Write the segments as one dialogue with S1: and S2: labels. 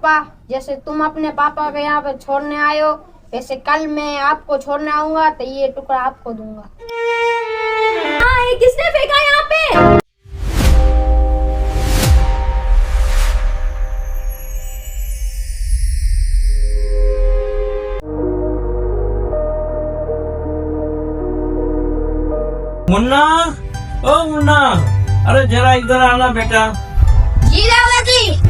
S1: पापा, जैसे तुम अपने पापा को यहाँ पे छोड़ने आए हो, वैसे कल मैं आपको छोड़ने आऊंगा तो ये टुकड़ा आपको दूंगा।
S2: हाँ, ये किसने फेंका यहाँ पे?
S3: मुन्ना, ओ मुन्ना, अरे जरा इधर आना बेटा।
S1: जी दादाजी।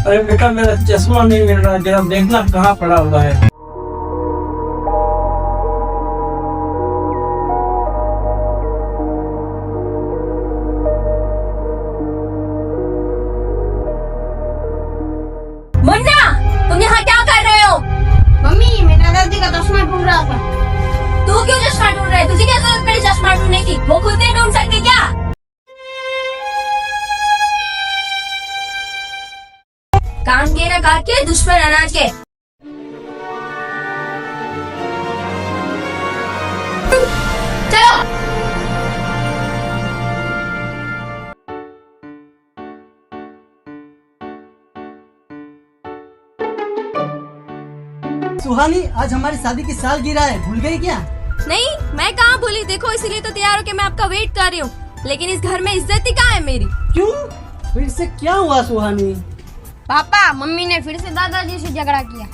S3: अरे बेटा मेरा चश्मा नहीं मिल रहा, जरा देखना कहाँ पड़ा हुआ है।
S2: मुन्ना, तुम यहाँ क्या कर रहे हो?
S1: मम्मी, मैं दादाजी का चश्मा ढूंढ रहा था।
S2: तू क्यों चश्मा ढूंढ रहा है? तुझे क्या जरूरत पड़ी चश्मा ढूंढने की? वो खुद नहीं ढूंढ सकते क्या? कान के ना काट के दुश्मन अनाज के। चलो।
S4: सुहानी, आज हमारी शादी की सालगिरह है, भूल गई क्या?
S2: नहीं, मैं कहाँ भूली। देखो, इसीलिए तो तैयार होके मैं आपका वेट कर रही हूँ। लेकिन इस घर में इज्जत ही कहाँ है मेरी?
S4: क्यों? फिर से क्या हुआ सुहानी?
S1: पापा, मम्मी ने फिर से दादाजी से झगड़ा किया।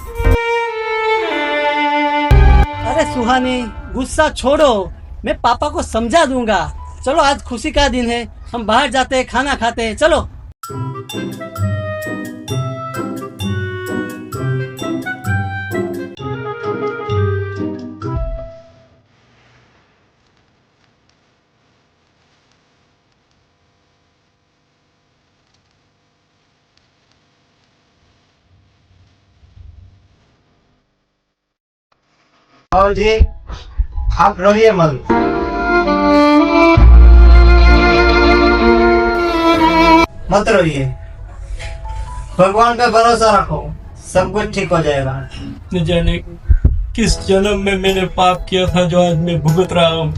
S4: अरे सुहानी, गुस्सा छोड़ो, मैं पापा को समझा दूंगा। चलो, आज खुशी का दिन है, हम बाहर जाते हैं, खाना खाते हैं, चलो।
S5: और जी, आप रोइए मत, मत रोइए, भगवान पे भरोसा रखो, सब कुछ ठीक हो जाएगा।
S3: न जाने किस जन्म में मैंने पाप किया था जो आज मैं भुगत रहा हूँ।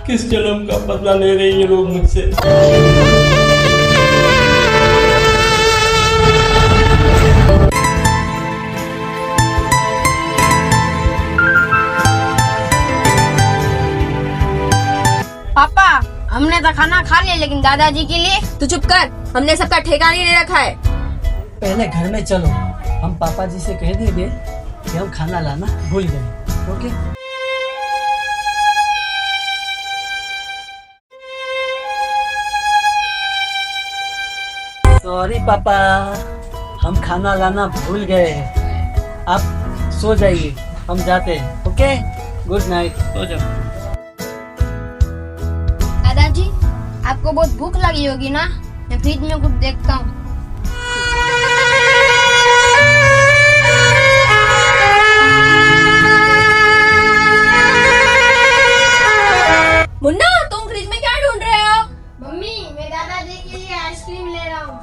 S3: किस जन्म का बदला ले रहे हैं ये लोग मुझसे।
S1: पापा, हमने तो खाना खा लिया, लेकिन दादाजी के लिए।
S2: तू चुप कर, हमने सबका ठेका नहीं ले रखा है।
S4: पहले घर में चलो, हम पापा जी से कह देंगे कि हम खाना लाना भूल गए। ओके? सॉरी पापा, हम खाना लाना भूल गए। आप सो जाइए, हम जाते हैं। Okay, good night.
S3: तो जब
S1: दादाजी, आपको बहुत भूख लगी होगी ना? मैं फ्रिज में कुछ देखता हूँ।
S2: मुन्ना, तुम फ्रिज में क्या ढूंढ रहे हो?
S1: मम्मी, मैं दादाजी के लिए आइसक्रीम ले रहा हूँ।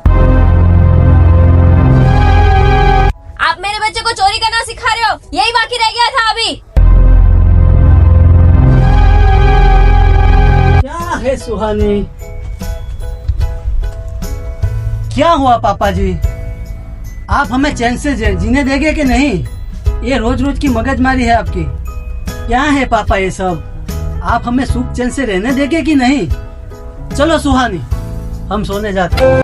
S2: आप मेरे बच्चे को चोरी करना सिखा रहे हो? यही बाकी रह गया था अभी।
S4: क्या है सुहानी? क्या हुआ पापा जी? आप हमें चैन से जीने देंगे कि नहीं? ये रोज रोज की मगजमारी है आपकी। क्या है पापा ये सब? आप हमें सुख चैन से रहने देंगे कि नहीं? चलो सुहानी, हम सोने जाते हैं।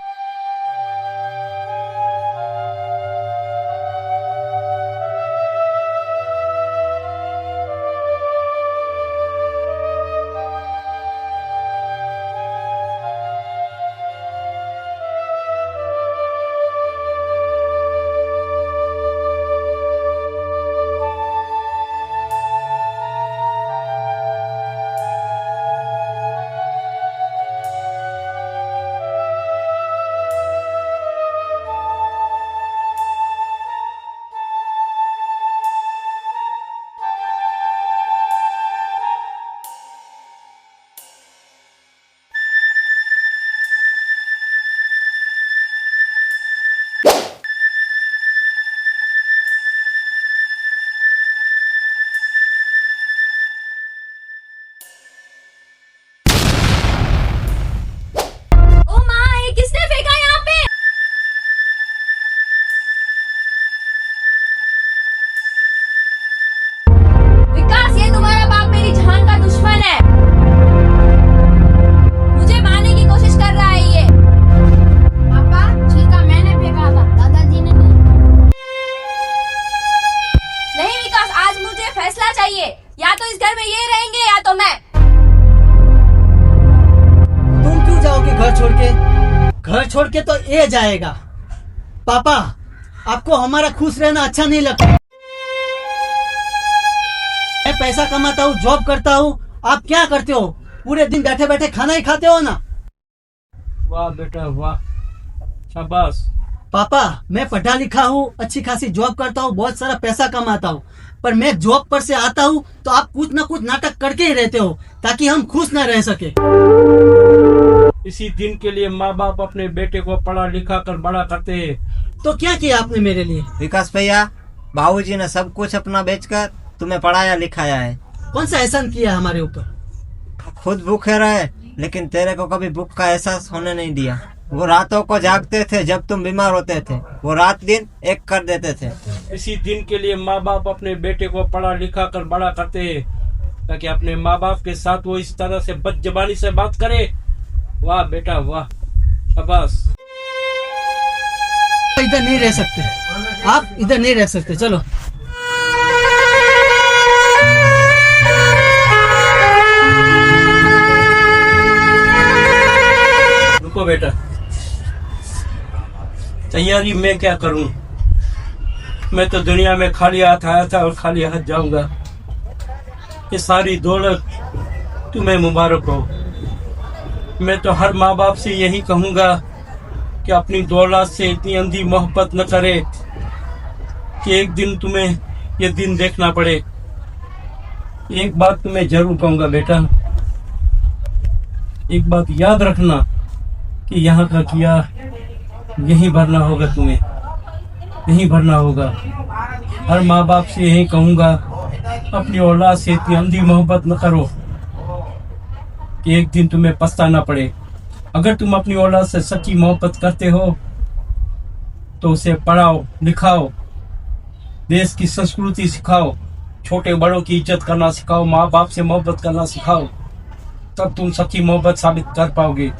S4: घर छोड़ के तो ये जाएगा। पापा, आपको हमारा खुश रहना अच्छा नहीं लगता? मैं पैसा कमाता हूँ, जॉब करता हूँ, आप क्या करते हो? पूरे दिन बैठे बैठे खाना ही खाते हो ना।
S3: वाह बेटा वाह, शाबाश।
S4: पापा, मैं पढ़ा लिखा हूँ, अच्छी खासी जॉब करता हूँ, बहुत सारा पैसा कमाता हूँ, पर मैं जॉब पर से आता हूँ तो आप कुछ ना कुछ नाटक करके ही रहते हो ताकि हम खुश न रह सके।
S3: इसी दिन के लिए माँ बाप अपने बेटे को पढ़ा लिखा कर बड़ा करते हैं।
S4: तो क्या किया आपने मेरे लिए?
S5: विकास भैया, बाबूजी ने सब कुछ अपना बेचकर तुम्हें पढ़ाया लिखाया है।
S4: कौन सा एहसान किया हमारे ऊपर?
S5: खुद भूखे रहे लेकिन तेरे को कभी भूख का एहसास होने नहीं दिया। वो रातों को जागते थे, जब तुम बीमार होते थे वो रात दिन एक कर देते थे।
S3: इसी दिन के लिए माँ बाप अपने बेटे को पढ़ा लिखा कर बड़ा करते हैं ताकि अपने माँ बाप के साथ वो इस तरह से बदजबानी से बात करे। वाह बेटा वाह, शाबाश।
S4: इधर नहीं रह सकते, आप इधर नहीं रह सकते, चलो।
S3: रुको बेटा, तैयारी मैं क्या करूं? मैं तो दुनिया में खाली हाथ आया था और खाली हाथ जाऊंगा। ये सारी दौलत तुम्हें मुबारक हो। मैं तो हर माँ बाप से यही कहूंगा कि अपनी दौलत से इतनी अंधी मोहब्बत न करे कि एक दिन तुम्हें ये दिन देखना पड़े। एक बात तुम्हें जरूर कहूंगा बेटा, एक बात याद रखना कि यहाँ का किया यहीं भरना होगा, तुम्हें यहीं भरना होगा। हर माँ बाप से यही कहूंगा, अपनी औलाद से इतनी अंधी मोहब्बत न करो कि एक दिन तुम्हें पछताना पड़े। अगर तुम अपनी औलाद से सच्ची मोहब्बत करते हो तो उसे पढ़ाओ लिखाओ, देश की संस्कृति सिखाओ, छोटे बड़ों की इज्जत करना सिखाओ, माँ बाप से मोहब्बत करना सिखाओ, तब तुम सच्ची मोहब्बत साबित कर पाओगे।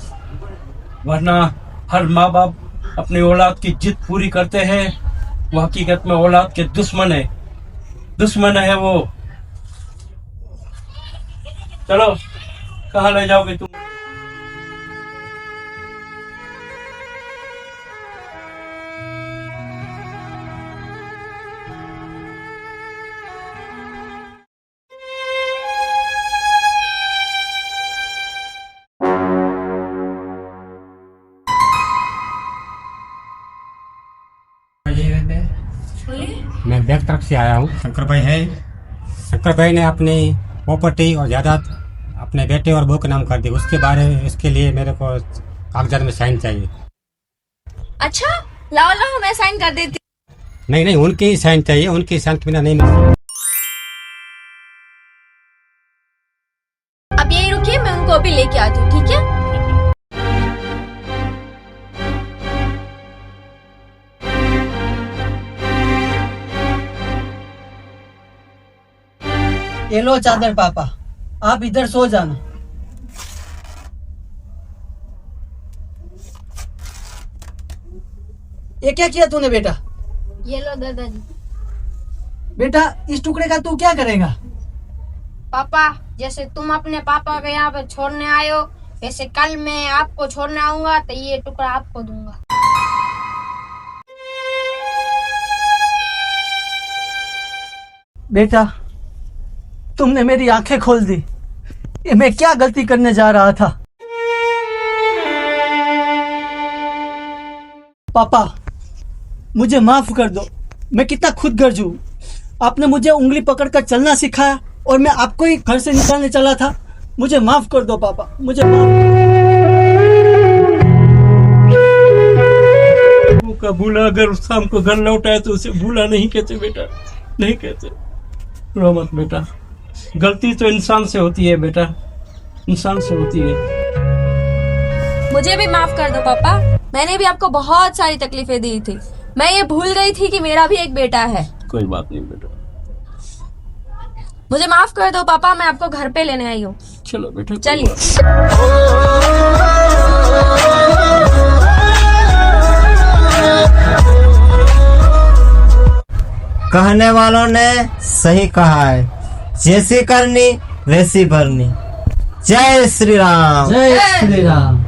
S3: वरना हर माँ बाप अपने औलाद की जिद पूरी करते हैं, वो हकीकत में औलाद के दुश्मन है, दुश्मन है वो। चलो, कहाँ ले जाओगे तुम?
S6: मैं बैंक तरफ से आया हूँ। शंकर भाई है। शंकर भाई ने अपनी प्रॉपर्टी और जायदाद अपने बेटे और बहू के नाम कर दी। उसके लिए मेरे को कागजात में साइन चाहिए।
S2: अच्छा, लाओ लाओ, मैं साइन कर देती।
S6: नहीं, उनकी ही साइन चाहिए, उनकी साइन के बिना नहीं मिलती।
S2: अब यही रुकिए, मैं उनको अभी लेके आती हूँ, ठीक है?
S4: ये लो चादर पापा, आप इधर सो जाना। ये क्या किया तूने बेटा?
S1: ये लो दादाजी।
S4: बेटा, इस टुकड़े का तू क्या करेगा?
S1: पापा, जैसे तुम अपने पापा को यहाँ पे छोड़ने आए हो, वैसे कल मैं आपको छोड़ने आऊंगा तो ये टुकड़ा आपको दूंगा।
S4: बेटा, तुमने मेरी आंखें खोल दी। ये मैं क्या गलती करने जा रहा था? पापा, मुझे माफ कर दो। मैं कितना खुदगर्ज हूँ। आपने मुझे उंगली पकड़कर चलना सिखाया और मैं आपको ही घर से निकालने चला था। मुझे माफ कर दो पापा, मुझे
S3: का भूला अगर शाम को घर लौटाए तो उसे भूला नहीं कहते बेटा, नहीं कहते। रो मत बेटा, गलती तो इंसान से होती है बेटा, इंसान से होती है।
S2: मुझे भी माफ कर दो पापा, मैंने भी आपको बहुत सारी तकलीफें दी थी। मैं ये भूल गई थी कि मेरा भी एक बेटा है।
S3: कोई बात नहीं बेटा,
S2: मुझे माफ कर दो पापा, मैं आपको घर पे लेने आई हूँ।
S3: चलो बेटा,
S2: चलिए।
S5: कहने वालों ने सही कहा है, जैसी करनी वैसी भरनी। जय श्री राम।
S4: जय श्री राम।